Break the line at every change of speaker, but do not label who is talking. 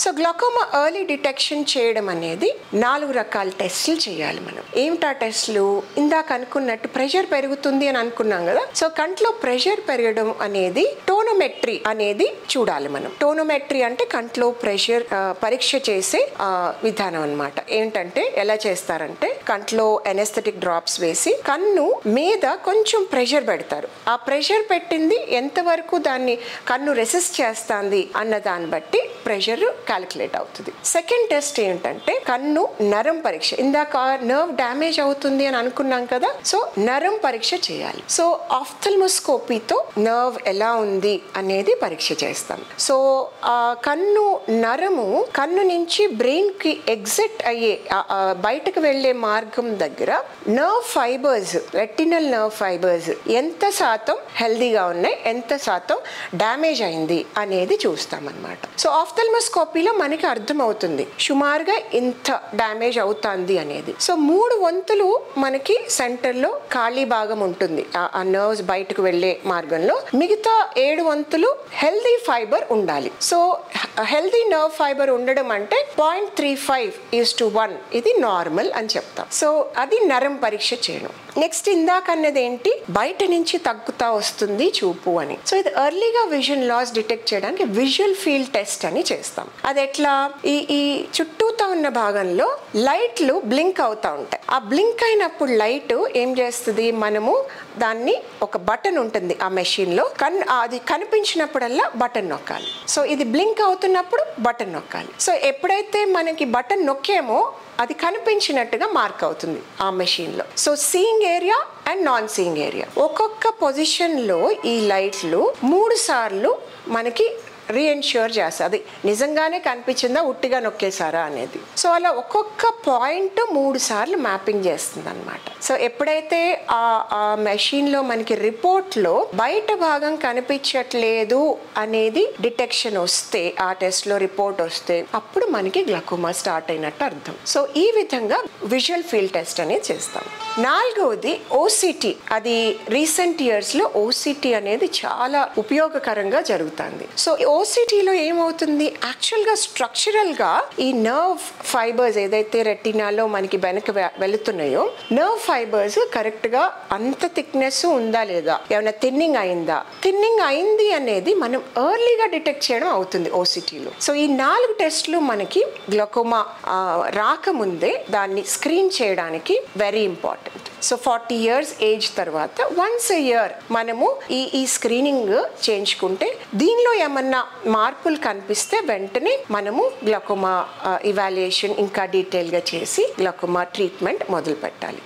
So glaucoma early detection చేయడం అనేది 4 రకాల టెస్టులు చేయాలి మనం. ఏమిటా టెస్టులు? ఇందాక అనుకున్నట్టు ప్రెషర్ పెరుగుతుంది అని అనుకున్నాం కదా. సో కంట్లో ప్రెషర్ పెరగడం అనేది టోనోమెట్రీ అనేది చూడాలి మనం. టోనోమెట్రీ అంటే కంట్లో ప్రెషర్ పరీక్ష చేసే విధానం అన్నమాట. ఏంటంటే ఎలా చేస్తారంటే కంట్లో ఎనెస్థెటిక్ డ్రాప్స్ వేసి కన్ను మీద కొంచెం ప్రెషర్ పెడతారు. ఆ ప్రెషర్ పెట్టింది ఎంతవరకు దాన్ని కన్ను రెసిస్ట్ చేస్తుంది అన్న దాన్ని బట్టి ప్రెషర్ క్యాలిక్యులేట్ అవుతుంది. సెకండ్ టెస్ట్ ఏంటంటే కన్ను నరం పరీక్ష. ఇందాక నర్వ్ డ్యామేజ్ అవుతుంది అని అనుకున్నాం కదా. సో నరం పరీక్ష చేయాలి. సో ఆఫ్థల్మోస్కోపీతో నర్వ్ ఎలా ఉంది అనేది పరీక్ష చేస్తాం. సో కన్ను నరము కన్ను నుంచి బ్రెయిన్ కి ఎగ్జిట్ అయ్యే బయటకు వెళ్లే మార్గం దగ్గర nerve fibres, retinal nerve fibres ఎంత శాతం హెల్దీగా ఉన్నాయి, ఎంత శాతం డ్యామేజ్ అయింది అనేది చూస్తాం అన్నమాట. సో ఆఫ్థల్మోస్కోపీలో మనకి అర్థమవుతుంది సుమారుగా ఇంత డ్యామేజ్ అవుతుంది అనేది. సో 3 వంతులు మనకి సెంటర్లో ఖాళీ భాగం ఉంటుంది ఆ నర్వ్స్ బయటకు వెళ్లే మార్గంలో. మిగతా 7 వంతులు హెల్దీ ఫైబర్ ఉండాలి. సో హెల్దీ నర్వ్ ఫైబర్ ఉండడం అంటే 0.35:1 ఇది నార్మల్ అని చెప్తాం. సో అది నరం పరీక్ష చేయడం. నెక్స్ట్ ఇందాక అన్నది ఏంటి, బయట నుంచి తగ్గుతా వస్తుంది చూపు అని. సో ఇది ఎర్లీగా విజన్ లాస్ డిటెక్ట్ చేయడానికి విజువల్ ఫీల్డ్ టెస్ట్ అని చేస్తాం. అది ఎట్లా, ఈ చుట్టూతా ఉన్న భాగంలో లైట్లు బ్లింక్ అవుతా ఉంటాయి. ఆ బ్లింక్ అయినప్పుడు లైట్ ఏం చేస్తుంది, మనము దాన్ని ఒక బటన్ ఉంటుంది ఆ మెషిన్ లో, అది కనిపించినప్పుడల్లా బటన్ నొక్కాలి. సో ఇది బ్లింక్ అవుతున్నప్పుడు బటన్ నొక్కాలి. సో ఎప్పుడైతే మనకి బటన్ నొక్కేమో అది కనిపించినట్టుగా మార్క్ అవుతుంది ఆ మెషిన్ లో. So seeing area and non seeing area ఒక్కొక్క పొజిషన్ లో ఈ లైట్లు 3 సార్లు మనకి రీఎన్ష్యూర్ చేస్తుంది. అది నిజంగానే కనిపించిందా, ఉట్టిగా నొక్కేసారా అనేది. సో అలా ఒక్కొక్క పాయింట్ 3 సార్లు మ్యాపింగ్ చేస్తుంది అనమాట. సో ఎప్పుడైతే ఆ మెషిన్లో మనకి రిపోర్ట్లో బయట భాగం కనిపించట్లేదు అనేది డిటెక్షన్ వస్తే, ఆ టెస్ట్లో రిపోర్ట్ వస్తే అప్పుడు మనకి గ్లాకోమా స్టార్ట్ అయినట్టు అర్థం. సో ఈ విధంగా విజువల్ ఫీల్డ్ టెస్ట్ అనేది చేస్తాం. 4వది ఓసిటీ. అది రీసెంట్ ఇయర్స్లో ఓసిటీ అనేది చాలా ఉపయోగకరంగా జరుగుతుంది. సో ఓసిటీలో ఏమవుతుంది, యాక్చువల్గా స్ట్రక్చరల్గా ఈ నర్వ్ ఫైబర్స్ ఏదైతే రెటినాలో మనకి వెనక వెళుతున్నాయో, నర్వ్ ఫైబర్స్ కరెక్ట్గా అంత థిక్నెస్ ఉందా లేదా, ఏమైనా థిన్నింగ్ అయిందా, థిన్నింగ్ అయింది అనేది మనం ఎర్లీగా డిటెక్ట్ చేయడం అవుతుంది ఓసిటీలో. సో ఈ 4 టెస్టులు మనకి గ్లాకోమా రాకముందే దాన్ని స్క్రీన్ చేయడానికి very important. So 40 years age తర్వాత వన్స్ ఎ ఇయర్ మనము ఈ స్క్రీనింగ్ చేయించుకుంటే దీనిలో ఏమన్నా మార్పులు కనిపిస్తే వెంటనే మనము గ్లాకోమా ఇవాల్యుయేషన్ ఇంకా డీటెయిల్గా చేసి గ్లాకోమా ట్రీట్మెంట్ మొదలు పెట్టాలి.